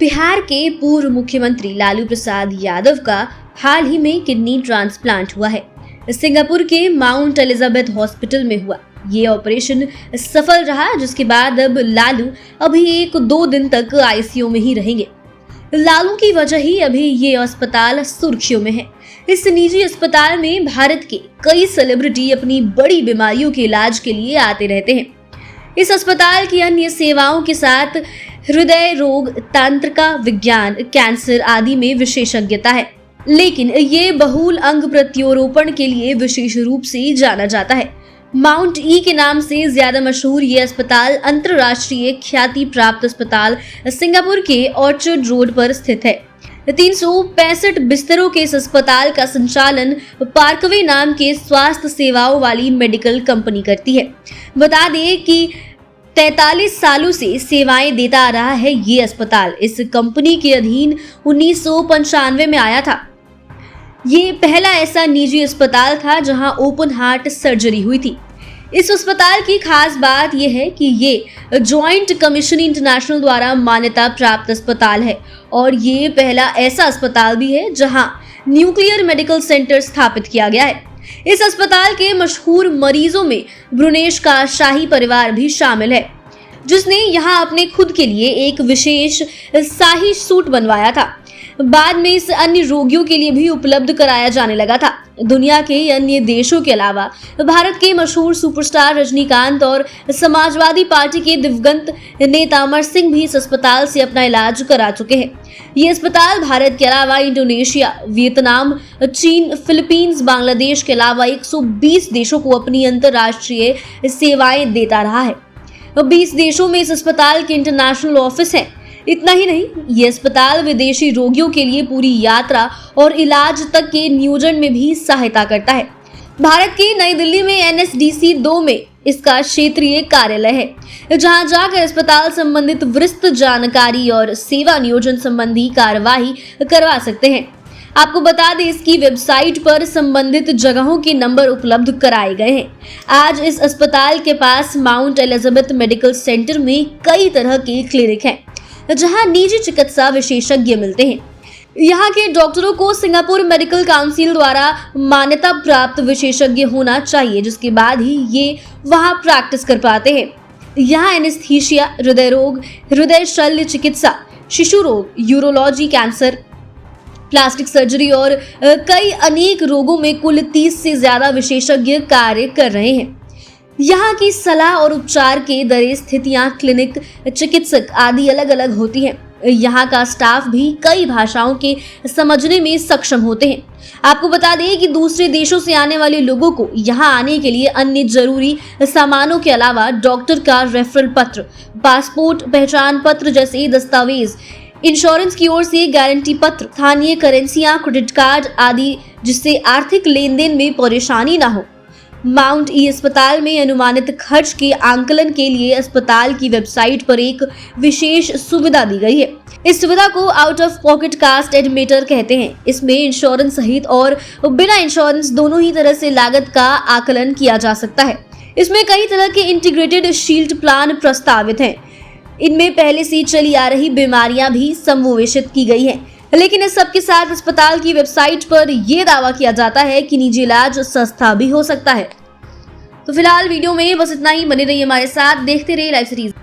बिहार के पूर्व मुख्यमंत्री लालू प्रसाद यादव का हाल ही में किडनी ट्रांसप्लांट हुआ है। सिंगापुर के माउंट एलिजाबेथ हॉस्पिटल में हुआ ये ऑपरेशन सफल रहा, जिसके बाद अब लालू अभी 1-2 दिन तक आईसीयू में ही रहेंगे। लालू की वजह ही अभी ये अस्पताल सुर्खियों में है। इस निजी अस्पताल में भारत के कई सेलिब्रिटी अपनी बड़ी बीमारियों के इलाज के लिए आते रहते हैं। इस अस्पताल की अन्य सेवाओं के साथ हृदय रोग, तंत्रिका विज्ञान, कैंसर आदि में विशेषज्ञता है, लेकिन ये बहुल अंग प्रत्यारोपण के लिए विशेष रूप से जाना जाता है। माउंट ई के नाम से ज्यादा मशहूर ये अस्पताल अंतरराष्ट्रीय ख्याति प्राप्त अस्पताल सिंगापुर के ऑर्चर्ड रोड पर स्थित है। 365 बिस्तरों के इस अस्पताल का संचालन पार्कवे नाम के स्वास्थ्य सेवाओं वाली मेडिकल कंपनी करती है। बता दें कि 43 सालों से सेवाएं देता आ रहा है ये अस्पताल। इस कंपनी के अधीन 1995 में आया था। ये पहला ऐसा निजी अस्पताल था जहां ओपन हार्ट सर्जरी हुई थी। इस अस्पताल की खास बात यह है कि ये जॉइंट कमीशन इंटरनेशनल द्वारा मान्यता प्राप्त अस्पताल है और ये पहला ऐसा अस्पताल भी है जहां न्यूक्लियर मेडिकल सेंटर स्थापित किया गया है। इस अस्पताल के मशहूर मरीजों में ब्रुनेश का शाही परिवार भी शामिल है, जिसने यहाँ अपने खुद के लिए एक विशेष शाही सूट बनवाया था। बाद में इस अन्य रोगियों के लिए भी उपलब्ध कराया जाने लगा था। दुनिया के अन्य देशों के अलावा भारत के मशहूर सुपरस्टार रजनीकांत और समाजवादी पार्टी के दिवंगत नेता अमर सिंह भी इस अस्पताल से अपना इलाज करा चुके हैं। ये अस्पताल भारत के अलावा इंडोनेशिया, वियतनाम, चीन, फिलीपींस, बांग्लादेश के अलावा 120 देशों को अपनी अंतर्राष्ट्रीय सेवाएं देता रहा है। 20 देशों में इस अस्पताल के इंटरनेशनल ऑफिस है। इतना ही नहीं, ये अस्पताल विदेशी रोगियों के लिए पूरी यात्रा और इलाज तक के नियोजन में भी सहायता करता है। भारत की नई दिल्ली में NSDC 2 में इसका क्षेत्रीय कार्यालय है, जहां जाकर अस्पताल संबंधित विस्तृत जानकारी और सेवा नियोजन संबंधी कार्यवाही करवा सकते हैं। आपको बता दें, इसकी वेबसाइट पर संबंधित जगहों के नंबर उपलब्ध कराए गए हैं। आज इस अस्पताल के पास माउंट एलिजाबेथ मेडिकल सेंटर में कई तरह के क्लिनिक हैं, जहां निजी चिकित्सा विशेषज्ञ मिलते हैं। यहाँ के डॉक्टरों को सिंगापुर मेडिकल काउंसिल द्वारा मान्यता प्राप्त विशेषज्ञ होना चाहिए, जिसके बाद ही ये वहां प्रैक्टिस कर पाते हैं। यहाँ एनेस्थीसिया, हृदय रोग, हृदय शल्य चिकित्सा, शिशु रोग, यूरोलॉजी, कैंसर, प्लास्टिक सर्जरी और कई अनेक रोगों में कुल 30 से ज्यादा विशेषज्ञ कार्य कर रहे हैं। यहाँ की सलाह और उपचार के दरें, स्थितियां, क्लिनिक, चिकित्सक आदि अलग अलग होती हैं। यहाँ का स्टाफ भी कई भाषाओं के समझने में सक्षम होते हैं। आपको बता दें कि दूसरे देशों से आने वाले लोगों को यहाँ आने के लिए अन्य जरूरी सामानों के अलावा डॉक्टर का रेफरल पत्र, पासपोर्ट, पहचान पत्र जैसे दस्तावेज, इंश्योरेंस की ओर से गारंटी पत्र, स्थानीय करेंसियां, क्रेडिट कार्ड आदि, जिससे आर्थिक लेन देन में परेशानी ना हो। माउंट ई अस्पताल में अनुमानित खर्च के आंकलन के लिए अस्पताल की वेबसाइट पर एक विशेष सुविधा दी गई है। इस सुविधा को आउट ऑफ पॉकेट कास्ट एडमिटर कहते हैं। इसमें इंश्योरेंस सहित और बिना इंश्योरेंस दोनों ही तरह से लागत का आकलन किया जा सकता है। इसमें कई तरह के इंटीग्रेटेड शील्ड प्लान प्रस्तावित हैं। इनमें पहले से चली आ रही बीमारियां भी समावेशित की गई हैं। लेकिन इस सब के साथ अस्पताल की वेबसाइट पर यह दावा किया जाता है कि निजी इलाज सस्ता भी हो सकता है। तो फिलहाल वीडियो में बस इतना ही। बने रहिए हमारे साथ, देखते रहिए लाइव सीरीज।